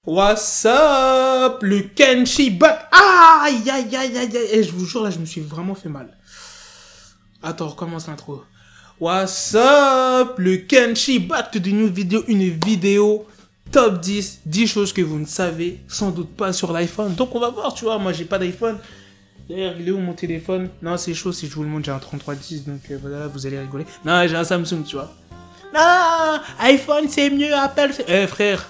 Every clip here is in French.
What's up? Le Kenshi back. Aïe, aïe, aïe, aïe, aïe. Et je vous jure, là, je me suis vraiment fait mal. Attends, recommence l'intro. What's up? Le Kenshi back to the new video. Une vidéo top 10. 10 choses que vous ne savez sans doute pas sur l'iPhone. Donc, on va voir, tu vois. Moi, j'ai pas d'iPhone. D'ailleurs, il est où mon téléphone? Non, c'est chaud si je vous le montre. J'ai un 3310. Donc, voilà, vous allez rigoler. Non, j'ai un Samsung, tu vois. Non, iPhone, c'est mieux. Apple, c'est... Eh, frère.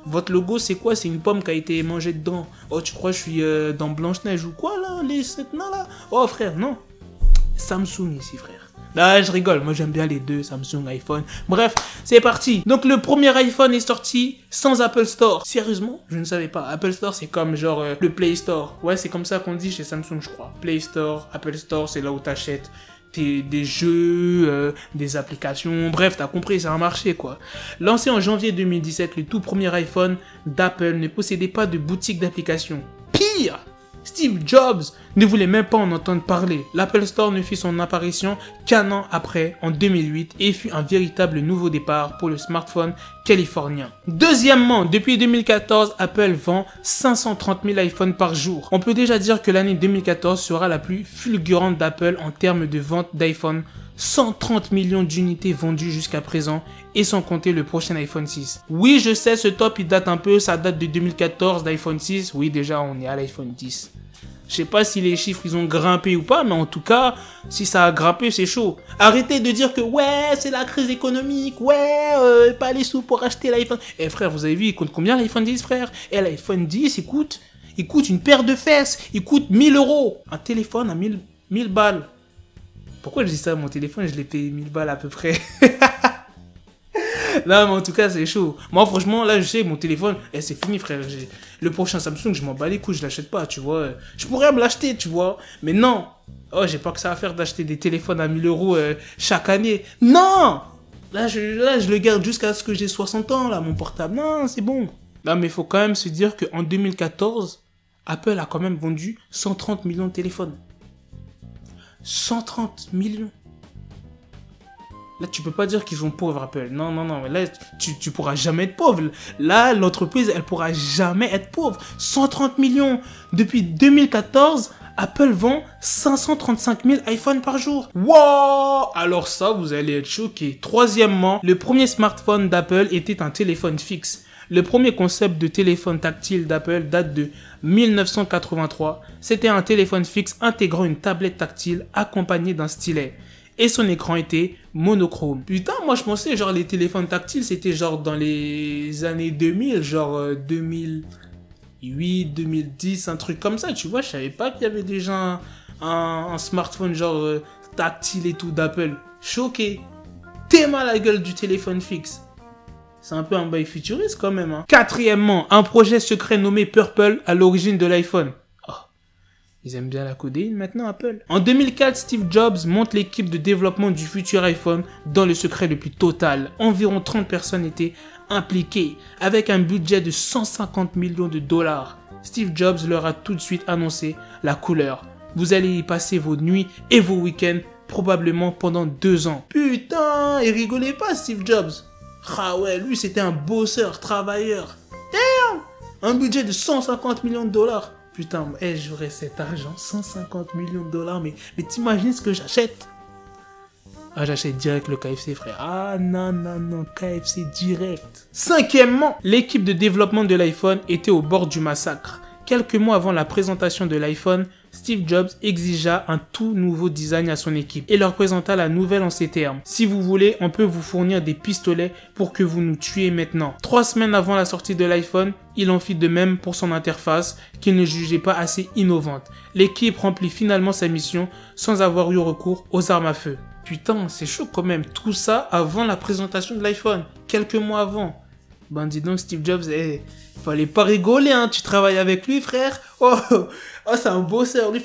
Votre logo, c'est quoi? C'est une pomme qui a été mangée dedans. Oh, tu crois que je suis dans Blanche-Neige ou quoi, là? Les 7 nains, là? Oh, frère, non. Samsung, ici, frère. Ah, je rigole. Moi, j'aime bien les deux, Samsung, iPhone. Bref, c'est parti. Donc, le premier iPhone est sorti sans Apple Store. Sérieusement? Je ne savais pas. Apple Store, c'est comme, genre, le Play Store. Ouais, c'est comme ça qu'on dit chez Samsung, je crois. Play Store, Apple Store, c'est là où t'achètes des jeux, des applications, bref, t'as compris, c'est un marché, quoi. Lancé en janvier 2017, le tout premier iPhone d'Apple ne possédait pas de boutique d'applications. Pire, Steve Jobs ne voulait même pas en entendre parler. L'Apple Store ne fit son apparition qu'un an après, en 2008, et fut un véritable nouveau départ pour le smartphone californien. Deuxièmement, depuis 2014, Apple vend 530 000 iPhones par jour. On peut déjà dire que l'année 2014 sera la plus fulgurante d'Apple en termes de vente d'iPhone. 130 millions d'unités vendues jusqu'à présent, et sans compter le prochain iPhone 6. Oui, je sais, ce top, il date un peu, ça date de 2014, d'iPhone 6. Oui, déjà, on est à l'iPhone 10. Je sais pas si les chiffres, ils ont grimpé ou pas, mais en tout cas, si ça a grimpé, c'est chaud. Arrêtez de dire que, ouais, c'est la crise économique, ouais, pas les sous pour acheter l'iPhone. Eh, frère, vous avez vu, il coûte combien l'iPhone 10, frère? Eh, l'iPhone 10, il coûte une paire de fesses, il coûte 1000 €. Un téléphone à 1000 balles. Pourquoi je dis ça? Mon téléphone, je l'ai payé 1000 balles à peu près. Non, mais en tout cas, c'est chaud. Moi, franchement, là, je sais, mon téléphone, c'est fini, frère. Le prochain Samsung, je m'en bats les couilles, je l'achète pas, tu vois. Je pourrais me l'acheter, tu vois. Mais non. Oh, j'ai pas que ça à faire d'acheter des téléphones à 1000 € chaque année. Non! Là, je le garde jusqu'à ce que j'ai 60 ans, là, mon portable. Non, c'est bon. Non, mais il faut quand même se dire qu'en 2014, Apple a quand même vendu 130 millions de téléphones. 130 millions. Là, tu peux pas dire qu'ils sont pauvres, Apple. Non, non, non. Là, tu pourras jamais être pauvre. Là, l'entreprise, elle pourra jamais être pauvre. 130 millions. Depuis 2014, Apple vend 535 000 iPhones par jour. Wow! Alors ça, vous allez être choqués. Troisièmement, le premier smartphone d'Apple était un téléphone fixe. Le premier concept de téléphone tactile d'Apple date de 1983. C'était un téléphone fixe intégrant une tablette tactile accompagnée d'un stylet. Et son écran était monochrome. Putain, moi je pensais genre les téléphones tactiles c'était genre dans les années 2000, genre 2008, 2010, un truc comme ça, tu vois. Je savais pas qu'il y avait déjà un smartphone genre tactile et tout d'Apple. Choqué. T'es mal à la gueule du téléphone fixe. C'est un peu un bail futuriste quand même. Hein. Quatrièmement, un projet secret nommé Purple à l'origine de l'iPhone. Oh, ils aiment bien la codéine maintenant, Apple. En 2004, Steve Jobs monte l'équipe de développement du futur iPhone dans le secret le plus total. Environ 30 personnes étaient impliquées, avec un budget de 150 millions de $. Steve Jobs leur a tout de suite annoncé la couleur. Vous allez y passer vos nuits et vos week-ends, probablement pendant 2 ans. Putain, et rigolez pas, Steve Jobs. Ah ouais, lui c'était un bosseur, travailleur. Damn! Un budget de 150 millions de $. Putain, j'aurais cet argent, 150 millions de $, mais t'imagines ce que j'achète? Ah, j'achète direct le KFC, frère. Ah non, non, non, KFC direct. Cinquièmement, l'équipe de développement de l'iPhone était au bord du massacre. Quelques mois avant la présentation de l'iPhone, Steve Jobs exigea un tout nouveau design à son équipe et leur présenta la nouvelle en ces termes. Si vous voulez, on peut vous fournir des pistolets pour que vous nous tuiez maintenant. 3 semaines avant la sortie de l'iPhone, il en fit de même pour son interface qu'il ne jugeait pas assez innovante. L'équipe remplit finalement sa mission sans avoir eu recours aux armes à feu. Putain, c'est chaud quand même. Tout ça avant la présentation de l'iPhone. Quelques mois avant. Ben dis donc Steve Jobs, fallait pas rigoler, hein, tu travailles avec lui, frère. Oh, c'est un bosseur, lui,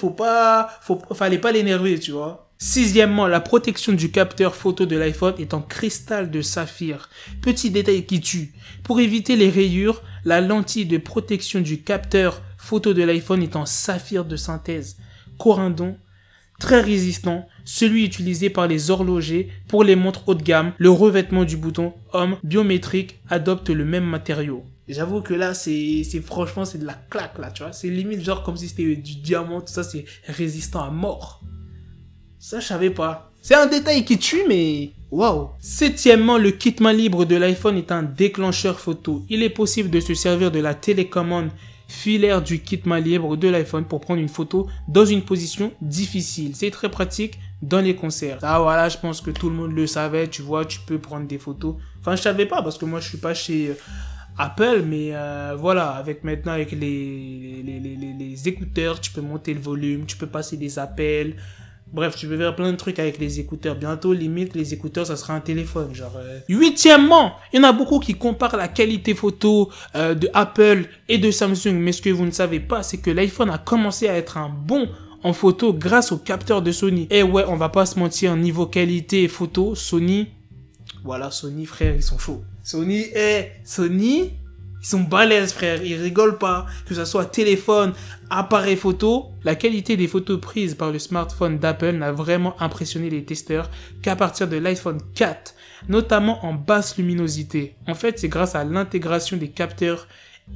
fallait pas l'énerver, tu vois. Sixièmement, la protection du capteur photo de l'iPhone est en cristal de saphir. Petit détail qui tue. Pour éviter les rayures, la lentille de protection du capteur photo de l'iPhone est en saphir de synthèse. Corindon, très résistant, celui utilisé par les horlogers pour les montres haut de gamme. Le revêtement du bouton Home biométrique adopte le même matériau. J'avoue que là, franchement, c'est de la claque, là, tu vois. C'est limite genre comme si c'était du diamant, tout ça, c'est résistant à mort. Ça, je savais pas. C'est un détail qui tue, mais waouh. Septièmement, le kit main libre de l'iPhone est un déclencheur photo. Il est possible de se servir de la télécommande filaire du kit main libre de l'iPhone pour prendre une photo dans une position difficile. C'est très pratique dans les concerts. Ah voilà, je pense que tout le monde le savait, tu vois, tu peux prendre des photos. Enfin, je savais pas parce que moi, je suis pas chez Apple, mais voilà, avec les écouteurs, tu peux monter le volume, tu peux passer des appels. Bref, tu peux faire plein de trucs avec les écouteurs. Bientôt, limite, les écouteurs, ça sera un téléphone. Genre, Huitièmement, il y en a beaucoup qui comparent la qualité photo de Apple et de Samsung. Mais ce que vous ne savez pas, c'est que l'iPhone a commencé à être un bon en photo grâce au capteur de Sony. Et ouais, on va pas se mentir, niveau qualité photo, Sony... Voilà, Sony, frère, ils sont chauds. Sony, ils sont balèzes, frère. Ils rigolent pas. Que ce soit téléphone, appareil photo, la qualité des photos prises par le smartphone d'Apple n'a vraiment impressionné les testeurs qu'à partir de l'iPhone 4, notamment en basse luminosité. En fait, c'est grâce à l'intégration des capteurs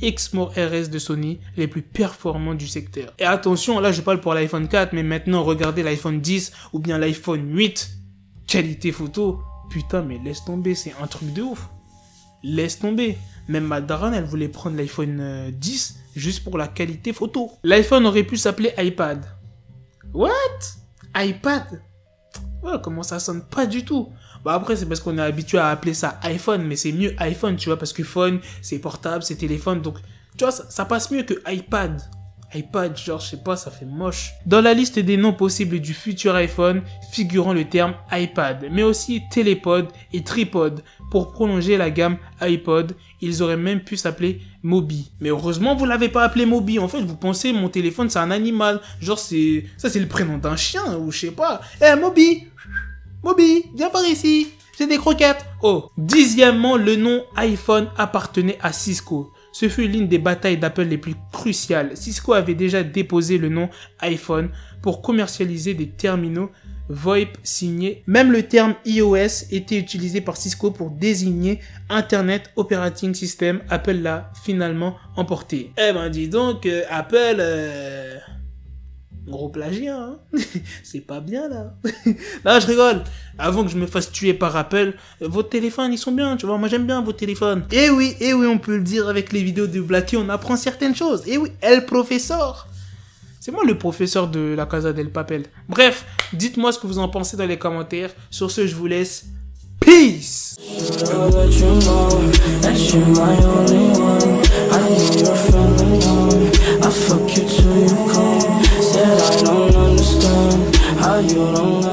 Exmor RS de Sony, les plus performants du secteur. Et attention, là, je parle pour l'iPhone 4, mais maintenant, regardez l'iPhone 10 ou bien l'iPhone 8. Qualité photo. Putain, mais laisse tomber, c'est un truc de ouf. Laisse tomber. Même ma daronne, elle voulait prendre l'iPhone 10 juste pour la qualité photo. L'iPhone aurait pu s'appeler iPad. What? iPad? Ouais, comment ça sonne pas du tout. Bah après, c'est parce qu'on est habitué à appeler ça iPhone, mais c'est mieux iPhone, tu vois, parce que phone, c'est portable, c'est téléphone, donc, tu vois, ça passe mieux que iPad. iPad, genre, je sais pas, ça fait moche. Dans la liste des noms possibles du futur iPhone, figurant le terme iPad, mais aussi Télépod et Tripod. Pour prolonger la gamme iPod, ils auraient même pu s'appeler Mobi. Mais heureusement, vous l'avez pas appelé Mobi. En fait, vous pensez, mon téléphone, c'est un animal. Genre, ça, c'est le prénom d'un chien, ou je sais pas. Eh, Mobi! Mobi, viens par ici. J'ai des croquettes. Oh. Dixièmement, le nom iPhone appartenait à Cisco. Ce fut l'une des batailles d'Apple les plus cruciales. Cisco avait déjà déposé le nom iPhone pour commercialiser des terminaux VoIP signés. Même le terme iOS était utilisé par Cisco pour désigner Internet Operating System. Apple l'a finalement emporté. Eh ben dis donc, Apple... Gros plagiat, hein. C'est pas bien, là. Là, je rigole. Avant que je me fasse tuer par Apple, vos téléphones, ils sont bien, tu vois. Moi, j'aime bien vos téléphones. Et oui, on peut le dire avec les vidéos de Blacky, on apprend certaines choses. Et oui, El Professeur. C'est moi le professeur de la Casa del Papel. Bref, dites-moi ce que vous en pensez dans les commentaires. Sur ce, je vous laisse. Peace! I don't understand how you don't